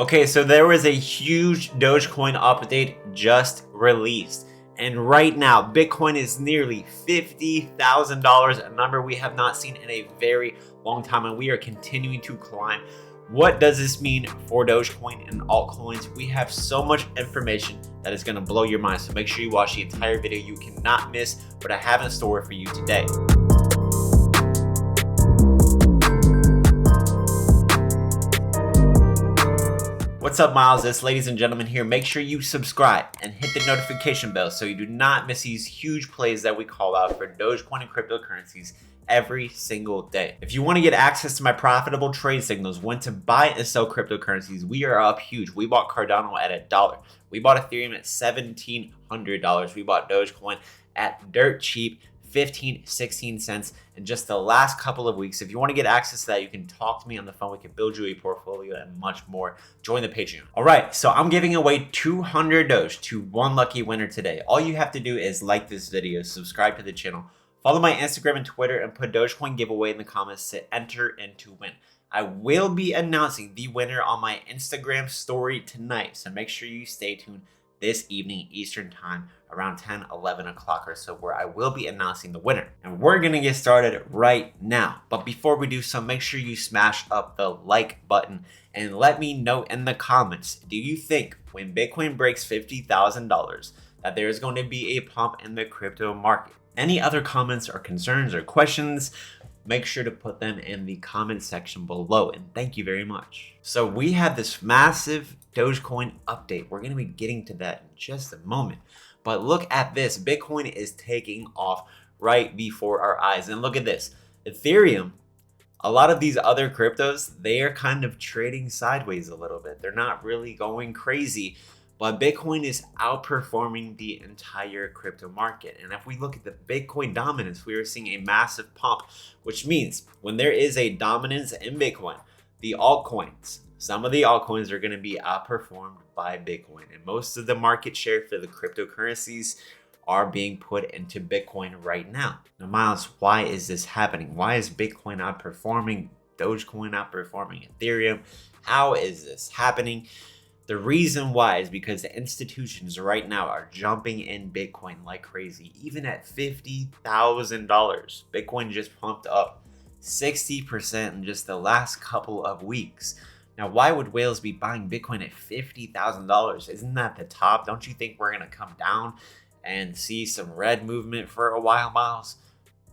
Okay, so there was a huge Dogecoin update just released. And right now, Bitcoin is nearly $50,000, a number we have not seen in a very long time, and we are continuing to climb. What does this mean for Dogecoin and altcoins? We have so much information that is going to blow your mind, so make sure you watch the entire video. You cannot miss what I have in store for you today. What's up, Myles? This, ladies and gentlemen, here. Make sure you subscribe and hit the notification bell so you do not miss these huge plays that we call out for Dogecoin and cryptocurrencies every single day. If you want to get access to my profitable trade signals when to buy and sell cryptocurrencies, we are up huge. We bought Cardano at $1. We bought Ethereum at $1,700. We bought Dogecoin at dirt cheap 15, 16 cents in just the last couple of weeks. If you want to get access to that, you can talk to me on the phone. We can build you a portfolio and much more. Join the Patreon. All right, so I'm giving away 200 Doge to one lucky winner today. All you have to do is like this video, subscribe to the channel, follow my Instagram and Twitter, and put Dogecoin giveaway in the comments to enter and to win. I will be announcing the winner on my Instagram story tonight, so make sure you stay tuned this evening Eastern time around 10, 11 o'clock or so, where I will be announcing the winner. And we're gonna get started right now. But before we do so, make sure you smash up the like button and let me know in the comments, do you think when Bitcoin breaks $50,000 that there is going to be a pump in the crypto market? Any other comments or concerns or questions, make sure to put them in the comment section below, and thank you very much. So we have this massive Dogecoin update. We're going to be getting to that in just a moment. But look at this. Bitcoin is taking off right before our eyes. And look at this. Ethereum, a lot of these other cryptos, they are kind of trading sideways a little bit. They're not really going crazy. But Bitcoin is outperforming the entire crypto market. And if we look at the Bitcoin dominance, we are seeing a massive pump, which means when there is a dominance in Bitcoin, the altcoins, some of the altcoins are going to be outperformed by Bitcoin. And most of the market share for the cryptocurrencies are being put into Bitcoin right now. Now, Myles, why is this happening? Why is Bitcoin outperforming Dogecoin, outperforming Ethereum? How is this happening? The reason why is because the institutions right now are jumping in Bitcoin like crazy. Even at $50,000, Bitcoin just pumped up 60% in just the last couple of weeks. Now, why would whales be buying Bitcoin at $50,000? Isn't that the top? Don't you think we're going to come down and see some red movement for a while, Myles?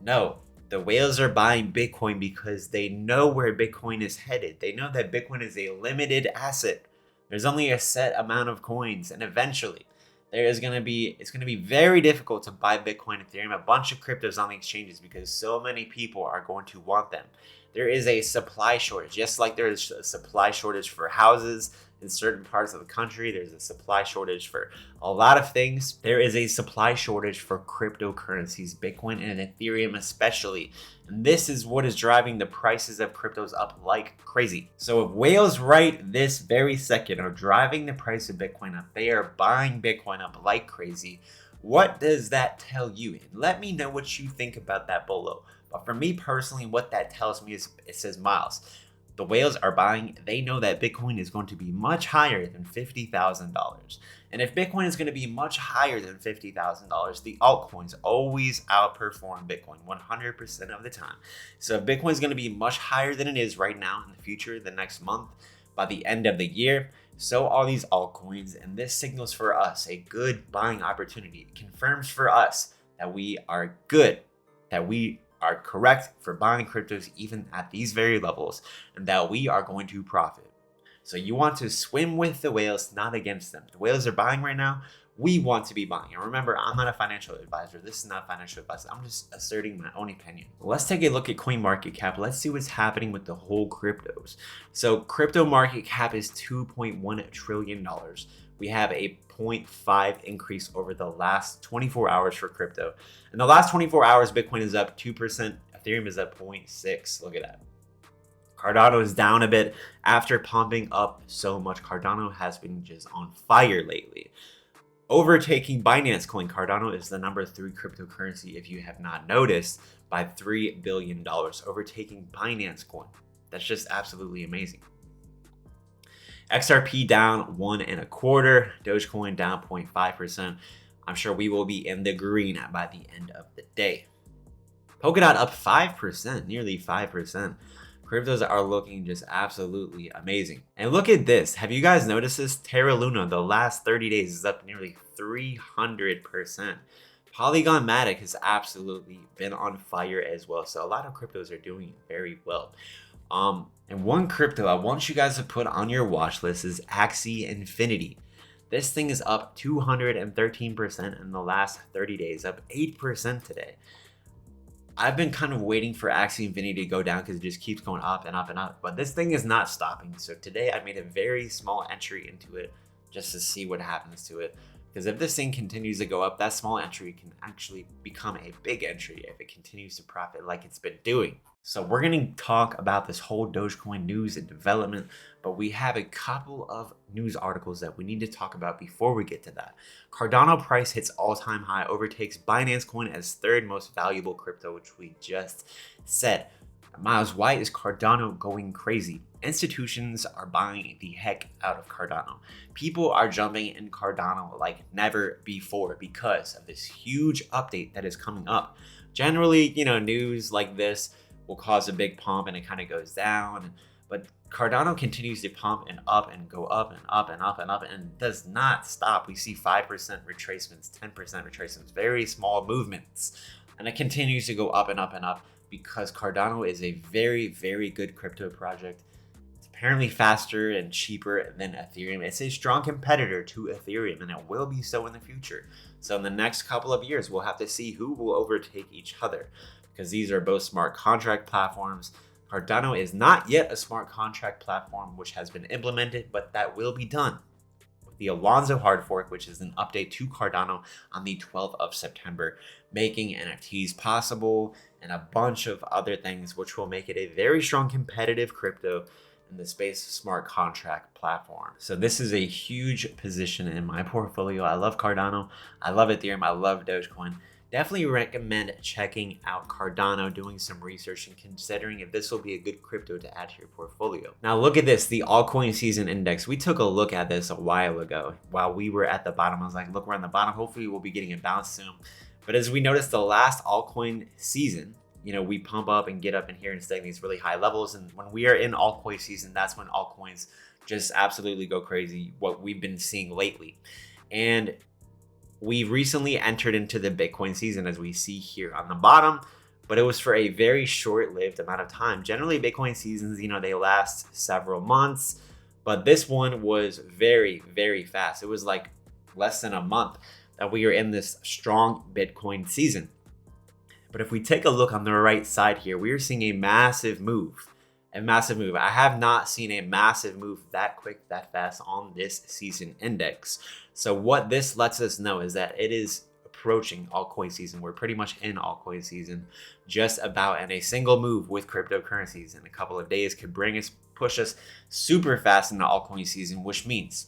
No. The whales are buying Bitcoin because they know where Bitcoin is headed. They know that Bitcoin is a limited asset. There's only a set amount of coins, and eventually it's going to be very difficult to buy Bitcoin, Ethereum, a bunch of cryptos on the exchanges because so many people are going to want them. There is a supply shortage, just like there is a supply shortage for houses in certain parts of the country. There's a supply shortage for a lot of things. There is a supply shortage for cryptocurrencies, Bitcoin and Ethereum especially. And this is what is driving the prices of cryptos up like crazy. So if whales right this very second are driving the price of Bitcoin up, they are buying Bitcoin up like crazy. What does that tell you? And let me know what you think about that below. But for me personally, what that tells me is it says, Myles, the whales are buying. They know that Bitcoin is going to be much higher than $50,000. And if Bitcoin is going to be much higher than $50,000, the altcoins always outperform Bitcoin 100% of the time. So if Bitcoin is going to be much higher than it is right now in the future, the next month, by the end of the year, so are these altcoins. And this signals for us a good buying opportunity. It confirms for us that we are good, that we are correct for buying cryptos even at these very levels, and that we are going to profit. So you want to swim with the whales, not against them. The whales are buying right now. We want to be buying. And remember, I'm not a financial advisor. This is not financial advice. I'm just asserting my own opinion. Let's take a look at CoinMarketCap. Let's see what's happening with the whole cryptos. So crypto market cap is $2.1 trillion. We have a 0.5 increase over the last 24 hours for crypto. In the last 24 hours, Bitcoin is up 2%. Ethereum is up 0.6. Look at that. Cardano is down a bit after pumping up so much. Cardano has been just on fire lately. Overtaking Binance Coin, Cardano is the number 3 cryptocurrency, if you have not noticed, by $3 billion. Overtaking Binance Coin. That's just absolutely amazing. XRP down 1.25%, Dogecoin down 0.5%. I'm sure we will be in the green by the end of the day. Polkadot up 5%, nearly 5%. Cryptos are looking just absolutely amazing. And look at this. Have you guys noticed this? Terra Luna, the last 30 days is up nearly 300%. Polygon Matic has absolutely been on fire as well. So a lot of cryptos are doing very well. And one crypto I want you guys to put on your watch list is Axie Infinity. This thing is up 213% in the last 30 days, up 8% today. I've been kind of waiting for Axie Infinity to go down because it just keeps going up and up and up. But this thing is not stopping. So today I made a very small entry into it just to see what happens to it. Because if this thing continues to go up, that small entry can actually become a big entry if it continues to profit like it's been doing. So we're going to talk about this whole Dogecoin news and development, but we have a couple of news articles that we need to talk about before we get to that. Cardano price hits all-time high, overtakes Binance Coin as third most valuable crypto, which we just said. Myles, why is Cardano going crazy? Institutions are buying the heck out of Cardano. People are jumping in Cardano like never before because of this huge update that is coming up. Generally, news like this will cause a big pump and it kind of goes down. But Cardano continues to pump and up and go up and up and up and up and does not stop. We see 5% retracements, 10% retracements, very small movements. And it continues to go up and up and up because Cardano is a very, very good crypto project. It's apparently faster and cheaper than Ethereum. It's a strong competitor to Ethereum and it will be so in the future. So in the next couple of years, we'll have to see who will overtake each other, because these are both smart contract platforms. Cardano is not yet a smart contract platform, which has been implemented, but that will be done with the Alonzo hard fork, which is an update to Cardano on the 12th of September, making NFTs possible and a bunch of other things, which will make it a very strong competitive crypto in the space of smart contract platform. So this is a huge position in my portfolio. I love Cardano. I love Ethereum. I love Dogecoin. Definitely recommend checking out Cardano, doing some research and considering if this will be a good crypto to add to your portfolio. Now look at this, the altcoin season index. We took a look at this a while ago while we were at the bottom. I was like, look, we're on the bottom. Hopefully we'll be getting a bounce soon. But as we noticed, the last altcoin season, we pump up and get up in here and stay in these really high levels. And when we are in altcoin season, that's when altcoins just absolutely go crazy, what we've been seeing lately. And we recently entered into the Bitcoin season, as we see here on the bottom, but it was for a very short-lived amount of time. Generally, Bitcoin seasons, they last several months, but this one was very, very fast. It was like less than a month that we were in this strong Bitcoin season. But if we take a look on the right side here, we are seeing a massive move. I have not seen a massive move that quick, that fast on this season index. So what this lets us know is that it is approaching altcoin season. We're pretty much in altcoin season, just about, and a single move with cryptocurrencies in a couple of days could push us super fast into altcoin season, which means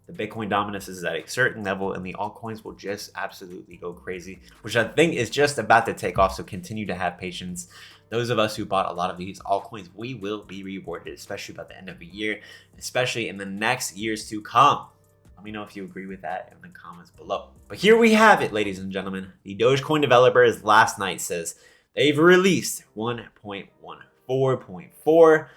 the Bitcoin dominance is at a certain level and the altcoins will just absolutely go crazy, which I think is just about to take off. So continue to have patience. Those of us who bought a lot of these altcoins, we will be rewarded, especially by the end of the year, especially in the next years to come. Let me know if you agree with that in the comments below. But here we have it, ladies and gentlemen. The Dogecoin developers last night says they've released 1.14.4,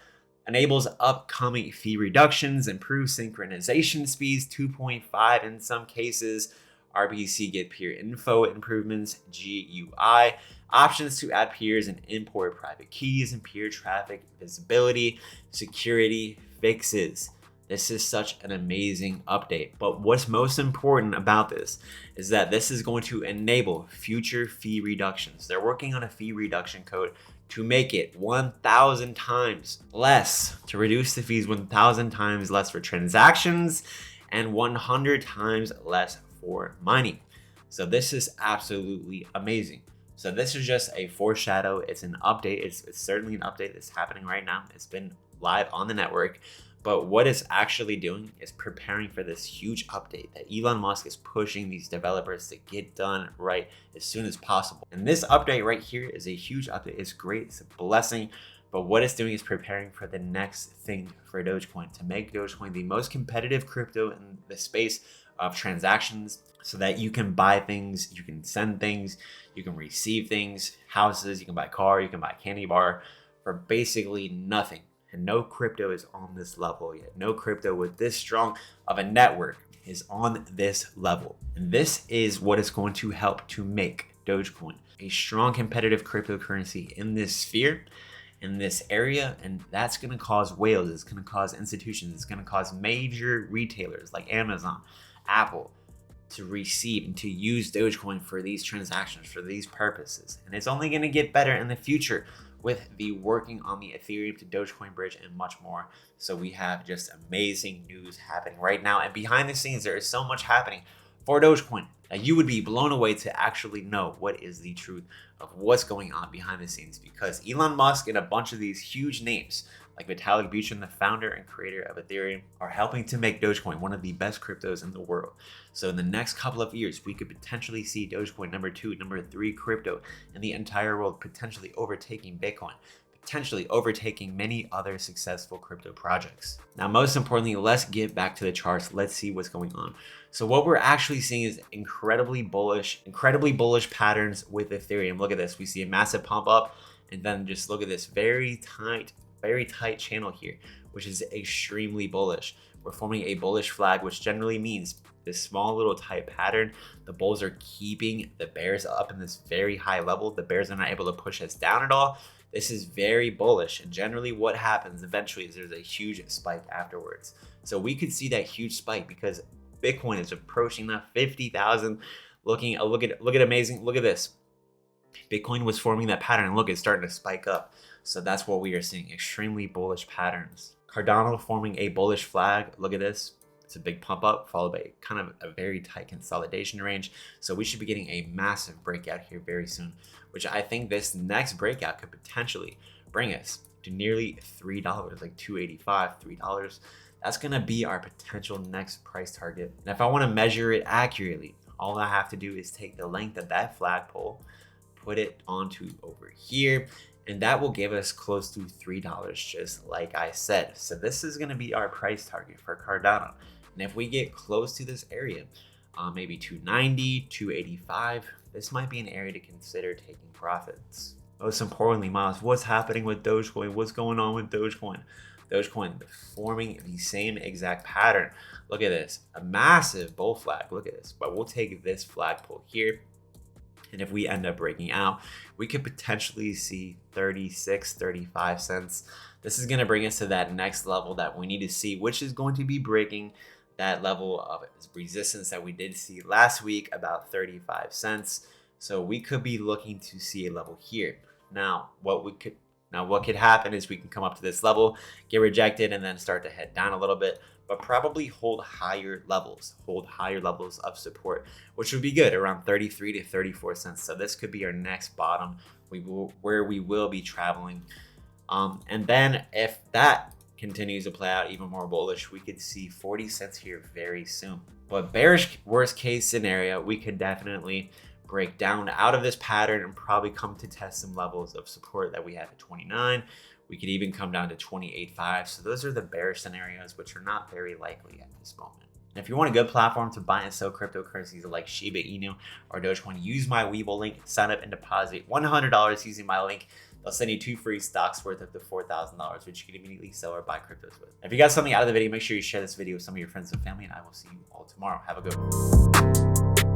enables upcoming fee reductions, improves synchronization speeds, 2.5 in some cases, RPC get peer info improvements, GUI, options to add peers and import private keys and peer traffic visibility, security fixes. This is such an amazing update. But what's most important about this is that this is going to enable future fee reductions. They're working on a fee reduction code to make it 1,000 times less, to reduce the fees 1,000 times less for transactions and 100 times less for mining. So this is absolutely amazing. So this is just a foreshadow. It's an update. It's certainly an update that's happening right now. It's been live on the network. But what it's actually doing is preparing for this huge update that Elon Musk is pushing these developers to get done right as soon as possible. And this update right here is a huge update. It's great. It's a blessing But what it's doing is preparing for the next thing for Dogecoin, to make Dogecoin the most competitive crypto in the space of transactions, so that you can buy things, you can send things, you can receive things, houses, you can buy a car, you can buy a candy bar for basically nothing. And no crypto is on this level yet. No crypto with this strong of a network is on this level. And this is what is going to help to make Dogecoin a strong competitive cryptocurrency in this sphere, in this area. And that's going to cause whales, it's going to cause institutions, it's going to cause major retailers like Amazon, Apple to receive and to use Dogecoin for these transactions, for these purposes. And it's only going to get better in the future with the working on the Ethereum to Dogecoin bridge and much more. So we have just amazing news happening right now. And behind the scenes, there is so much happening for Dogecoin that you would be blown away to actually know what is the truth of what's going on behind the scenes, because Elon Musk and a bunch of these huge names like Vitalik Buterin, the founder and creator of Ethereum, are helping to make Dogecoin one of the best cryptos in the world. So in the next couple of years, we could potentially see Dogecoin number 2, number 3 crypto in the entire world, potentially overtaking Bitcoin, potentially overtaking many other successful crypto projects. Now, most importantly, let's get back to the charts. Let's see what's going on. So what we're actually seeing is incredibly bullish patterns with Ethereum. Look at this. We see a massive pump up, and then just look at this very tight channel here, which is extremely bullish. We're forming a bullish flag, which generally means this small little tight pattern, the bulls are keeping the bears up in this very high level. The bears are not able to push us down at all. This is very bullish, and generally what happens eventually is there's a huge spike afterwards. So we could see that huge spike because Bitcoin is approaching that 50,000. Look at amazing. Look at this. Bitcoin was forming that pattern, and look, it's starting to spike up. So that's what we are seeing, extremely bullish patterns. Cardano forming a bullish flag. Look at this. It's a big pump up followed by kind of a very tight consolidation range. So we should be getting a massive breakout here very soon, which I think this next breakout could potentially bring us to nearly $3, like $2.85, $3. That's going to be our potential next price target. And if I want to measure it accurately, all I have to do is take the length of that flagpole, put it onto over here, and that will give us close to $3, just like I said. So this is going to be our price target for Cardano. And if we get close to this area, maybe 290, 285, this might be an area to consider taking profits. Most importantly, Myles, what's happening with Dogecoin? What's going on with Dogecoin? Dogecoin forming the same exact pattern. Look at this, a massive bull flag. Look at this, but we'll take this flagpole here. And if we end up breaking out, we could potentially see 36, 35 cents. This is going to bring us to that next level that we need to see, which is going to be breaking that level of resistance that we did see last week, about 35 cents. So we could be looking to see a level here. Now, what could happen is we can come up to this level, get rejected, and then start to head down a little bit, but probably hold higher levels of support, which would be good, around 33 to 34 cents. So this could be our next bottom where we will be traveling. And then if that continues to play out even more bullish, we could see 40 cents here very soon. But bearish worst case scenario, we could definitely break down out of this pattern and probably come to test some levels of support that we have at 29. We could even come down to 28.5. So those are the bearish scenarios, which are not very likely at this moment. And if you want a good platform to buy and sell cryptocurrencies like Shiba Inu or Dogecoin, use my WEBULL link, sign up and deposit $100 using my link. They'll send you 2 free stocks worth up to $4,000, which you can immediately sell or buy cryptos with. If you got something out of the video, make sure you share this video with some of your friends and family, and I will see you all tomorrow. Have a good one.